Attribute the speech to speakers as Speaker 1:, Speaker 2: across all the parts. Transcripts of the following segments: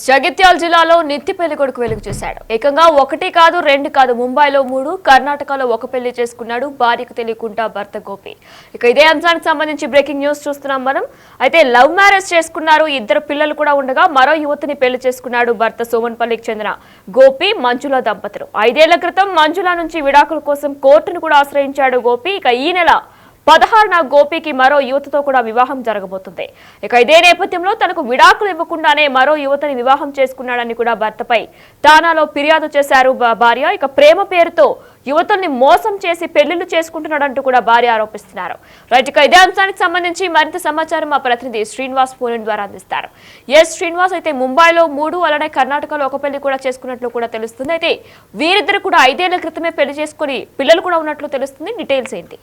Speaker 1: జగిత్యాల జిల్లాలో నిత్య పెళ్లి కొడుకు వెలుగు చూశాడు. ఏకంగా ఒకటి కాదు రెండు కాదు ముంబైలో 3, కర్ణాటకలో ఒక పెళ్లి చేసుకున్నాడు. భార్యకు తెలియకుండా భర్త గోపి. ఇక ఇదే అంశానికి సంబంధించి బ్రేకింగ్ న్యూస్ చూస్తున్నాం మనం. అయితే లవ్ మ్యారేజ్ చేసుకున్నారు. 2 పిల్లలు కూడా ఉండగా మరో యువతిని పెళ్లి చేసుకున్నాడు భర్త సోమన్పల్లికి చెందిన గోపి మంజుల దంపతులు. 5 ఏళ్ల క్రితం మంజుల నుంచి విడాకుల కోసం కోర్టును కూడా ఆశ్రయించాడు గోపి. ఇక ఈ నెల 16న గోపికి మరో యువతతో కూడా వివాహం జరగబోతుంది. ఇక ఇదే నేపథ్యంలో తనకు విడాకులు ఇవ్వకుండానే మరో యువతని వివాహం చేసుకున్నాడని కూడా భర్తపై ఠాణాలో ఫిర్యాదు చేశారు భార్య. ఇక ప్రేమ పేరుతో యువతల్ని మోసం చేసి పెళ్లిళ్లు చేసుకుంటున్నాడంటూ కూడా భార్య ఆరోపిస్తున్నారు. రైట్, ఇక ఇదే అంశానికి సంబంధించి మరింత సమాచారం మా ప్రతినిధి శ్రీనివాస్ ఫోన్ ద్వారా అందిస్తారు. శ్రీనివాస్, అయితే ముంబైలో 3 అలానే కర్ణాటకలో ఒక పెళ్లి కూడా చేసుకున్నట్లు కూడా తెలుస్తుంది. అయితే వీరిద్దరు కూడా 5 ఏళ్ల క్రితమే పెళ్లి చేసుకుని పిల్లలు కూడా ఉన్నట్లు తెలుస్తుంది. డీటెయిల్స్ ఏంటి?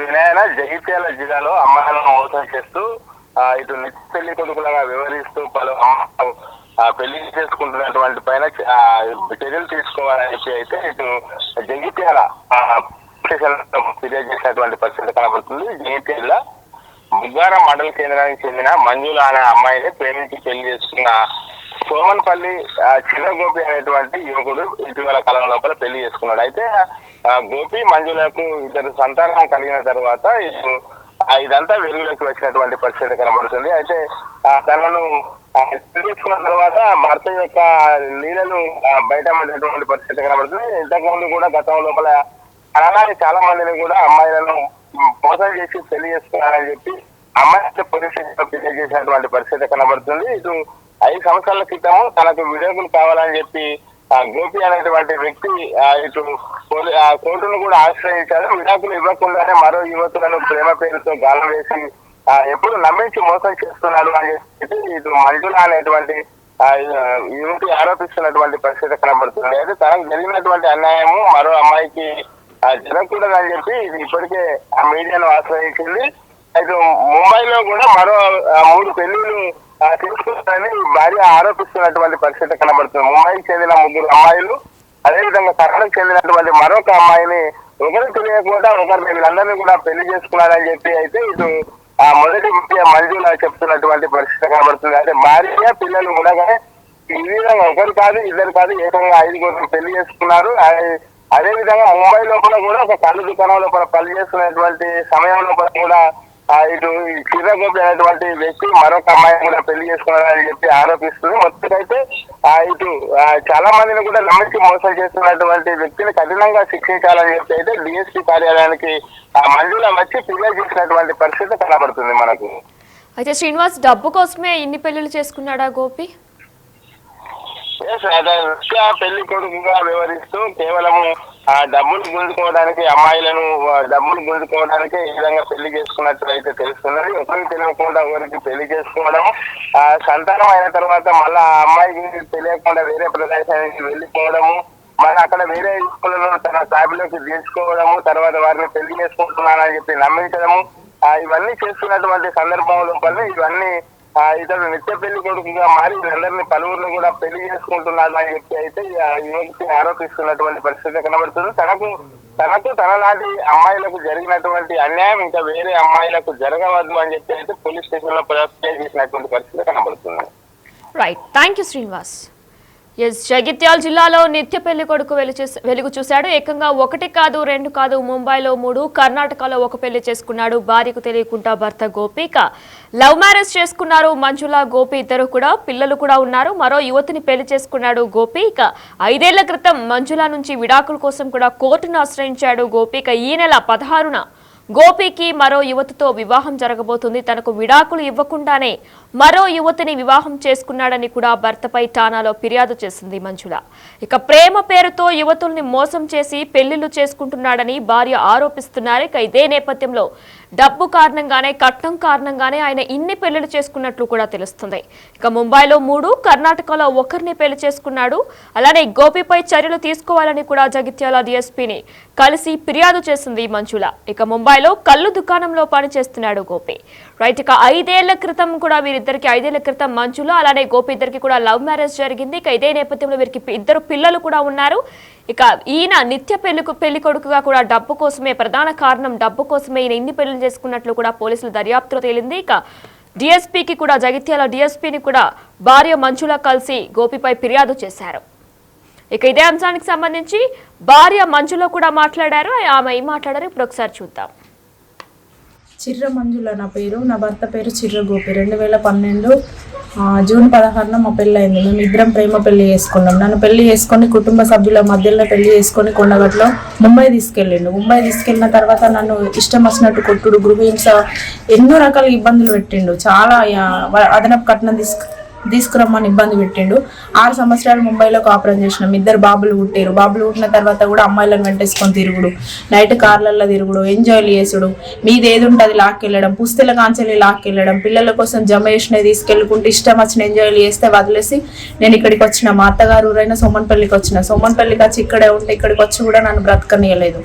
Speaker 2: వినాయన జగిత్యాల జిల్లాలో అమ్మాయిలను మోసం చేస్తూ ఇటు నిత్య పెళ్లి కొడుకులుగా వివరిస్తూ పలు పెళ్లి చేసుకుంటున్నటువంటి పైన చర్యలు తీసుకోవాలని చెప్పి అయితే ఇటు జగిత్యాల ఫిర్యాదు చేసినటువంటి పరిస్థితి కనబడుతుంది. జగిత్యాల బుగ్గారం మండల కేంద్రానికి చెందిన మంజుల అనే అమ్మాయిని ప్రేమించి పెళ్లి చేసుకున్న సోమన్పల్లి చిన్నగోపి అనేటువంటి యువకుడు ఇటీవల కాలం లోపల పెళ్లి చేసుకున్నాడు. అయితే గోపి మంజులకు 2 సంతానం కలిగిన తర్వాత ఇదంతా వెలుగులోకి వచ్చినటువంటి పరిస్థితి కనబడుతుంది. అయితే తనను పెళ్లి చేసుకున్న తర్వాత భర్త యొక్క లీలలు బయటపడినటువంటి పరిస్థితి కనబడుతుంది. ఇంతకుముందు కూడా గతం లోపల అలాగే చాలా మందిని కూడా అమ్మాయిలను మోసం చేసి పెళ్లి చేసుకున్నారని చెప్పి అమ్మాయి పోలీస్ స్టేషన్ ఫిర్యాదు చేసినటువంటి పరిస్థితి కనబడుతుంది. ఇటు 5 సంవత్సరాల క్రితం తనకు విడాకులు కావాలని చెప్పి గోపి అనేటువంటి వ్యక్తి ఇటు కోర్టును కూడా ఆశ్రయించారు. విడాకులు ఇవ్వకుండానే మరో యువతులను ప్రేమ పేరుతో గాలం వేసి ఎప్పుడు నమ్మించి మోసం చేస్తున్నాడు అని చెప్పి ఇటు మంజుల అనేటువంటి యువతి ఆరోపిస్తున్నటువంటి పరిస్థితి కనబడుతుంది. అయితే తనకు జరిగినటువంటి అన్యాయము మరో అమ్మాయికి జరగకూడదని చెప్పి ఇది ఇప్పటికే ఆ మీడియాను ఆశ్రయించింది. అయితే ముంబైలో కూడా మరో 3 పెళ్లిళ్ళు తీసుకుంటారని భార్య ఆరోపిస్తున్నటువంటి పరిస్థితి కనబడుతుంది. ముంబైకి చెందిన 3 అమ్మాయిలు, అదేవిధంగా కర్ణకు చెందినటువంటి మరొక అమ్మాయిని ఒకరికి తెలియకుండా ఒకరిని వీళ్ళందరినీ కూడా పెళ్లి చేసుకున్నారని చెప్పి అయితే ఇటు మొదటి మంజుల చెప్తున్నటువంటి పరిస్థితి కనబడుతుంది. అంటే భార్య పిల్లలు ఉండగానే ఈ విధంగా 1 కాదు 2 కాదు ఏకంగా 5 పెళ్లి చేసుకున్నారు. అదే విధంగా ముంబై లోపల కూడా ఒక కళ్ళు దుకాణం లోపల పని చేస్తున్నటువంటి సమయం లోపల కూడా ఇటు చిరగోపి అనేటువంటి వ్యక్తి మరొక అమ్మాయిని కూడా పెళ్లి చేసుకున్నారని చెప్పి ఆరోపిస్తుంది. మొత్తంకైతే ఇటు చాలా మందిని కూడా నమ్మించి మోసం చేస్తున్నటువంటి వ్యక్తిని కఠినంగా శిక్షించాలని చెప్పి అయితే డిఎస్పీ కార్యాలయానికి మంజుల వచ్చి ఫిర్యాదు చేసినటువంటి పరిస్థితి కనబడుతుంది మనకు.
Speaker 1: అయితే శ్రీనివాస్, డబ్బు కోసమే ఇన్ని పెళ్లిళ్ళు చేసుకున్నాడా గోపి?
Speaker 2: పెళ్లి కొడుకుగా వివరిస్తూ కేవలము డబ్బులు గుంజుకోవడానికి అమ్మాయిలను డబ్బులు గుంజుకోవడానికి ఈ విధంగా పెళ్లి చేసుకున్నట్టు అయితే తెలుస్తున్నది. ఒకరికి తెలియకుండా ఒకరికి పెళ్లి చేసుకోవడం, సంతానం అయిన తర్వాత మళ్ళా ఆ అమ్మాయికి తెలియకుండా వేరే ప్రదేశానికి వెళ్ళిపోవడము, మళ్ళీ అక్కడ వేరే స్కూళ్ళలో తన సాబిలోకి తీసుకోవడము, తర్వాత వారిని పెళ్లి చేసుకుంటున్నానని చెప్పి నమ్మించడము, ఇవన్నీ చేస్తున్నటువంటి సందర్భం లోపల ఇవన్నీ ఇతడు నిత్య పెళ్లి కొడుకుగా మారి వీళ్ళందరినీ పలువురిని కూడా పెళ్లి చేసుకుంటున్నాడు అని చెప్పి అయితే యువతి ఆరోపిస్తున్నటువంటి పరిస్థితి కనబడుతుంది. తనకు తనలాంటి అమ్మాయిలకు జరిగినటువంటి అన్యాయం ఇంకా వేరే అమ్మాయిలకు జరగవద్దు అని చెప్పి అయితే పోలీస్ స్టేషన్ లో ఫిర్యాదు చేసినటువంటి పరిస్థితి కనబడుతుంది.
Speaker 1: Right, thank you Srinivas. Jagtial జిల్లాలో నిత్య పెళ్లి కొడుకు వెలుగు చూశాడు. ఏకంగా 1 కాదు 2 కాదు ముంబైలో 3, కర్ణాటకలో ఒక పెళ్లి చేసుకున్నాడు. భార్యకు తెలియకుండా భర్త గోపి. లవ్ మ్యారేజ్ చేసుకున్నారు మంజుల గోపి. 2 కూడా పిల్లలు కూడా ఉన్నారు. మరో యువతిని పెళ్లి చేసుకున్నాడు గోపి. 5 ఏళ్ల క్రితం మంజుల నుంచి విడాకుల కోసం కూడా కోర్టును ఆశ్రయించాడు గోపి. ఈ నెల 16న గోపికి మరో యువతితో వివాహం జరగబోతుంది. తనకు విడాకులు ఇవ్వకుండానే మరో యువతిని వివాహం చేసుకున్నాడని కూడా భర్తపై ఠాణాలో ఫిర్యాదు చేసింది మంజుల. ప్రేమ పేరుతో యువతుల్ని మోసం చేసి పెళ్లిళ్లు చేసుకుంటున్నాడని భార్య ఆరోపిస్తున్నారు. ఇదే నేపథ్యంలో డబ్బు కారణంగానే, కట్నం కారణంగానే ఆయన ఇన్ని పెళ్లిళ్లు చేసుకున్నట్లు కూడా తెలుస్తుంది. ముంబైలో 3, కర్ణాటకలో ఒకరిని పెళ్లి చేసుకున్నాడు. అలానే గోపిపై చర్యలు తీసుకోవాలని కూడా జగిత్యాల డిఎస్పీని కలిసి ఫిర్యాదు చేసింది మంజుల. ముంబైలో కళ్ళు దుకాణంలో పనిచేస్తున్నాడు గోపి. రైట్, 5 ఏళ్ల క్రితం కూడా వీరిద్దరికి 5 ఏళ్ల క్రితం మంజుల అలానే గోపి ఇద్దరికి కూడా లవ్ మ్యారేజ్ జరిగింది. ఇదే నేపథ్యంలో వీరికి 2 పిల్లలు కూడా ఉన్నారు. ఈయన నిత్య పెళ్లి కొడుకుగా కూడా డబ్బు కోసమే, ప్రధాన కారణం డబ్బు కోసమే ఈయన ఇన్ని పెళ్లి చేసుకున్నట్లు కూడా పోలీసులు దర్యాప్తులో తేలింది. డీఎస్పీకి కూడా జగిత్యాల డీఎస్పీని కూడా భార్య మంజుల కలిసి గోపిపై ఫిర్యాదు చేశారు. ఇక ఇదే అంశానికి సంబంధించి భార్య మంజుల కూడా మాట్లాడారు. ఆమె ఏం మాట్లాడారు ఇప్పుడు ఒకసారి చూద్దాం.
Speaker 3: చిర్ర మంజుల నా పేరు, నా భర్త పేరు చిర్ర గోపి. 2012 జూన్ 16న మా పెళ్ళి అయింది. మేము ఇద్దరం ప్రేమ పెళ్లి చేసుకున్నాం. నన్ను పెళ్లి చేసుకొని కుటుంబ సభ్యుల మధ్యలో పెళ్లి చేసుకొని కొండగట్లో ముంబై తీసుకెళ్ళిండు. ముంబై తీసుకెళ్ళిన తర్వాత నన్ను ఇష్టం వచ్చినట్టు కొట్టుడు, గృహహింస, ఎన్నో రకాల ఇబ్బందులు పెట్టిండు. చాలా అదనపు కట్నం తీసుకురమ్మని ఇబ్బంది పెట్టిండు. 6 సంవత్సరాలు ముంబైలో కాపురం చేసినాం. 2 బాబులు పుట్టారు. బాబులు పుట్టిన తర్వాత కూడా అమ్మాయిలను వెంటేసుకొని తిరుగుడు, నైట్ కార్లలో తిరుగుడు, ఎంజాయ్లు చేసుడు, మీది ఏది ఉంటుంది లాక్కెళ్ళడం, పుస్తల కాంచెల్లి లాక్కెళ్ళడం, పిల్లల కోసం జమ చేసినవి తీసుకెళ్ళుకుంటూ ఇష్టం వచ్చిన ఎంజాయ్లు చేస్తే వదిలేసి నేను ఇక్కడికి వచ్చిన. మా అత్తగారు ఊరైన సోమన్పల్లికి వచ్చిన. సోమన్పల్లికి వచ్చి ఇక్కడే ఉంటే ఇక్కడికి వచ్చి కూడా నన్ను బ్రతకనియలేదు.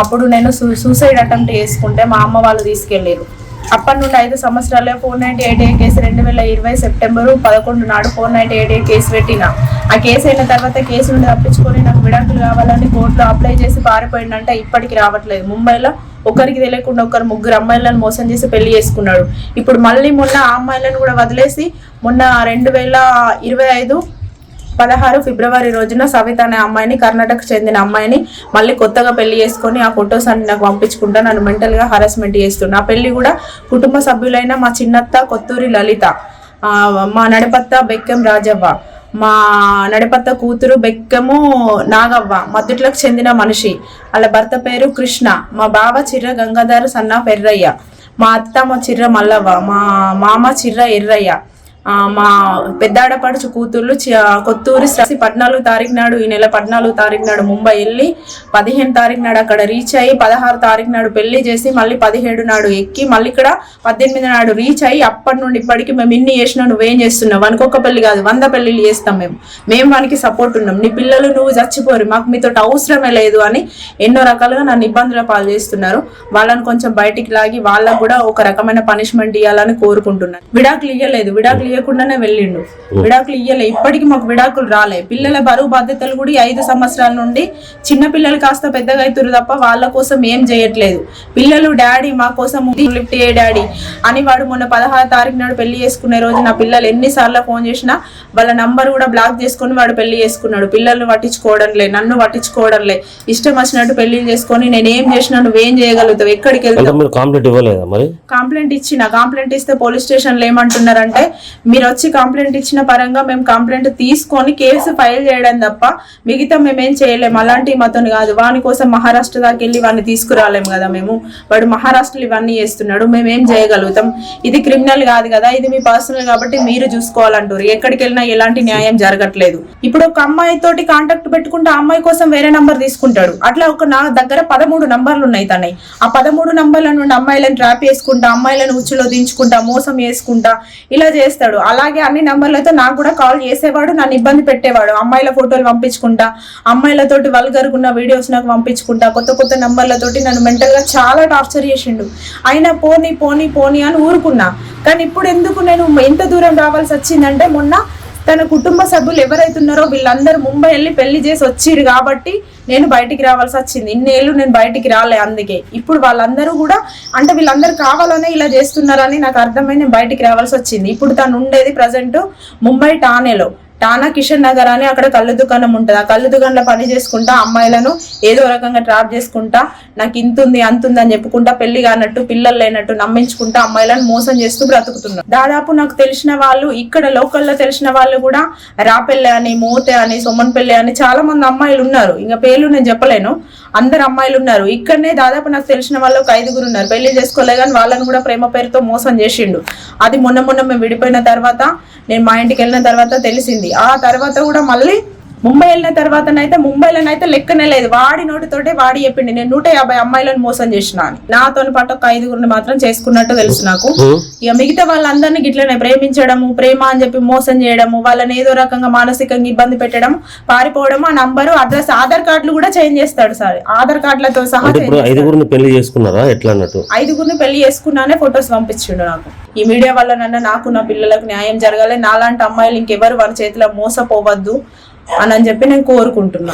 Speaker 3: అప్పుడు నేను సూసైడ్ అటెంప్ట్ చేసుకుంటే మా అమ్మ వాళ్ళు తీసుకెళ్ళారు. అప్పటి నుండి 5 సంవత్సరాలే 498A కేసు 2020 సెప్టెంబర్ 11 నాడు 498A కేసు పెట్టిన. ఆ కేసు అయిన తర్వాత కేసు నుండి తప్పించుకొని నాకు విడాకులు కావాలని కోర్టులో అప్లై చేసి పారిపోయిందంటే ఇప్పటికి రావట్లేదు. ముంబైలో ఒకరికి తెలియకుండా 3 అమ్మాయిలను మోసం చేసి పెళ్లి చేసుకున్నాడు. ఇప్పుడు మళ్ళీ మొన్న ఆ అమ్మాయిలను కూడా వదిలేసి మొన్న 2025 16 ఫిబ్రవరి రోజున సవిత అనే అమ్మాయిని, కర్ణాటక చెందిన అమ్మాయిని మళ్ళీ కొత్తగా పెళ్లి చేసుకొని ఆ ఫొటోస్ అన్ని నాకు పంపించుకుంటా నన్ను మెంటల్గా హరాస్మెంట్ చేస్తున్నా. ఆ పెళ్లి కూడా కుటుంబ సభ్యులైన మా చిన్నత్త కొత్తూరి లలిత, మా నడిపత్త బెక్కం రాజవ్వ, మా నడిపత్త కూతురు బెక్కము నాగవ్వ, మద్దుట్లకు చెందిన మనిషి, వాళ్ళ భర్త పేరు కృష్ణ, మా బావ చిర్ర గంగాధర సన్నా పెర్రయ్య, మా అత్తమ్మ చిర్ర మల్లవ్వ, మా మామ చిర్ర ఎర్రయ్య, మా పెద్దాడపడుచు కూతుర్లు కొత్తూరి 14 తారీఖు నాడు, ఈ నెల 14 తారీఖు నాడు ముంబై వెళ్ళి 15 తారీఖు నాడు అక్కడ రీచ్ అయ్యి 16 తారీఖు నాడు పెళ్లి చేసి మళ్ళీ 17 నాడు ఎక్కి మళ్ళీ ఇక్కడ 18 నాడు రీచ్ అయ్యి అప్పటి నుండి ఇప్పటికి మేము ఇన్ని చేసినా నువ్వేం చేస్తున్నావు, వనుకొక పెళ్లి కాదు 100 పెళ్లిళ్ళు చేస్తాం మేము వానికి సపోర్ట్ ఉన్నాం, నీ పిల్లలు నువ్వు చచ్చిపోరు, మాకు మీతో అవసరమే లేదు అని ఎన్నో రకాలుగా నన్ను ఇబ్బందుల పాలు చేస్తున్నారు. వాళ్ళని కొంచెం బయటికి లాగి వాళ్ళకు కూడా ఒక రకమైన పనిష్మెంట్ ఇవ్వాలని కోరుకుంటున్నాను. విడాకులు ఇవ్వకుండానే వెళ్ళిండు. విడాకులు ఇయ్యలే, ఇప్పటికి మాకు విడాకులు రాలే. పిల్లల బరువు బాధ్యతలు కూడా 5 సంవత్సరాల నుండి చిన్న పిల్లలు కాస్త పెద్దగా అవుతారు తప్ప వాళ్ళ కోసం ఏం చేయట్లేదు. పిల్లలు డాడీ మా కోసం లిఫ్ట్ ఏ డాడీ అని వాడు మొన్న 16 తారీఖు నాడు పెళ్లి చేసుకునే రోజు నా పిల్లలు ఎన్నిసార్లు ఫోన్ చేసినా వాళ్ళ నంబర్ కూడా బ్లాక్ చేసుకొని వాడు పెళ్లి చేసుకున్నాడు. పిల్లల్ని పట్టించుకోవడంలే, నన్ను పట్టించుకోవడంలే, ఇష్టం వచ్చినట్టు పెళ్లి చేసుకొని నేను ఏం చేసినా నువ్వేం చేయగలుగుతావు, ఎక్కడికి వెళ్తావు. కంప్లైంట్ ఇచ్చిన. కంప్లైంట్ ఇస్తే పోలీస్ స్టేషన్లో ఏమంటున్నారంటే మీరు వచ్చి కంప్లైంట్ ఇచ్చిన పరంగా మేము కంప్లైంట్ తీసుకొని కేసు ఫైల్ చేయడం తప్ప మిగతా మేమేం చేయలేము. అలాంటి మాతోని కాదు. వాని కోసం మహారాష్ట్ర దాకా వెళ్ళి వాడిని తీసుకురాలేము కదా మేము. వాడు మహారాష్ట్రలో ఇవన్నీ చేస్తున్నాడు, మేమేం చేయగలుగుతాం. ఇది క్రిమినల్ కాదు కదా, ఇది మీ పర్సనల్ కాబట్టి మీరు చూసుకోవాలంటారు. ఎక్కడికి వెళ్ళినా ఎలాంటి న్యాయం జరగట్లేదు. ఇప్పుడు ఒక అమ్మాయి తోటి కాంటాక్ట్ పెట్టుకుంటే ఆ అమ్మాయి కోసం వేరే నంబర్ తీసుకుంటాడు. అట్లా నా దగ్గర 13 నంబర్లు ఉన్నాయి తనవి. ఆ 13 నంబర్ల నుండి అమ్మాయిలను ట్రాప్ చేసుకుంటా, అమ్మాయిలను ఉచ్చులో దించుకుంటా, మోసం చేసుకుంటా ఇలా చేస్తాడు. అలాగే అన్ని నంబర్లతో నాకు కూడా కాల్ చేసేవాడు, నన్ను ఇబ్బంది పెట్టేవాడు. అమ్మాయిల ఫోటోలు పంపించుకుంటా, అమ్మాయిలతోటి వల్గర్గున్న వీడియోస్ నాకు పంపించుకుంటా, కొత్త నంబర్లతోటి నన్ను మెంటల్ గా చాలా టార్చర్ చేసిండు. అయినా పోనీ పోనీ పోనీ అని ఊరుకున్నా. కానీ ఇప్పుడు ఎందుకు నేను ఎంత దూరం రావాల్సి వచ్చిందంటే మొన్న తన కుటుంబ సభ్యులు ఎవరైతున్నారో వీళ్ళందరూ ముంబై వెళ్ళి పెళ్లి చేసి వచ్చిరు కాబట్టి నేను బయటికి రావాల్సి వచ్చింది. ఇన్నేళ్ళు నేను బయటికి రాలే. అందుకే ఇప్పుడు వాళ్ళందరూ కూడా అంటే వీళ్ళందరూ కావాలనే ఇలా చేస్తున్నారని నాకు అర్థమై నేను బయటికి రావాల్సి వచ్చింది. ఇప్పుడు తను ఉండేది ప్రజెంట్ ముంబై టానేలో. టానా కిషన్ నగర్ అని అక్కడ కళ్ళు దుకాణం ఉంటుంది. ఆ కళ్ళు దుకాణంలో పని చేసుకుంటా అమ్మాయిలను ఏదో రకంగా ట్రాప్ చేసుకుంటా, నాకు ఇంతుంది అంతుంది అని చెప్పుకుంటా, పెళ్లి కానట్టు పిల్లలు లేనట్టు నమ్మించుకుంటా అమ్మాయిలను మోసం చేస్తూ బ్రతుకుతున్నారు. దాదాపు నాకు తెలిసిన వాళ్ళు ఇక్కడ లోకల్లో తెలిసిన వాళ్ళు కూడా రాపెళ్ళి అని, మోతే అని, సొమ్మన్పల్లి అని చాలా మంది అమ్మాయిలు ఉన్నారు. ఇంకా పేర్లు నేను చెప్పలేను, అందరు అమ్మాయిలు ఉన్నారు. ఇక్కడనే దాదాపు నాకు తెలిసిన వాళ్ళు ఒక 5గురు ఉన్నారు. పెళ్లి చేసుకోలే కానీ వాళ్ళని కూడా ప్రేమ పేరుతో మోసం చేసిండు. అది మొన్న మేము విడిపోయిన తర్వాత నేను మా ఇంటికి వెళ్ళిన తర్వాత తెలిసింది. ఆ తర్వాత కూడా మళ్ళీ ముంబై వెళ్ళిన తర్వాతనైతే ముంబైలోనైతే లెక్కనే లేదు. వాడి నోటితోటే వాడి చెప్పిండి నేను 150 అమ్మాయిలను మోసం చేసిన అని. నాతో పాటు ఒక 5గురిని మాత్రం చేసుకున్నట్టు తెలుసు నాకు. ఇక మిగతా వాళ్ళందరినీ గిట్లనే ప్రేమించడము, ప్రేమ అని చెప్పి మోసం చేయడము, వాళ్ళని ఏదో రకంగా మానసికంగా ఇబ్బంది పెట్టడం, పారిపోవడం, ఆ నంబరు అడ్రస్ ఆధార్ కార్డులు కూడా చేంజ్ చేస్తాడు సార్. ఆధార్ కార్డులతో సహా
Speaker 4: 5గురిని పెళ్లి చేసుకున్నారా ఎట్లా అన్నట్టు?
Speaker 3: 5గురిని పెళ్లి చేసుకున్నానే ఫొటోస్ పంపించిండు నాకు. ఈ మీడియా వల్ల నాకు నా పిల్లలకు న్యాయం జరగాలి, నాలాంటి అమ్మాయిలు ఇంకెవరు వారి చేతిలో మోసపోవద్దు అని చెప్పి నేను కోరుకుంటున్నా.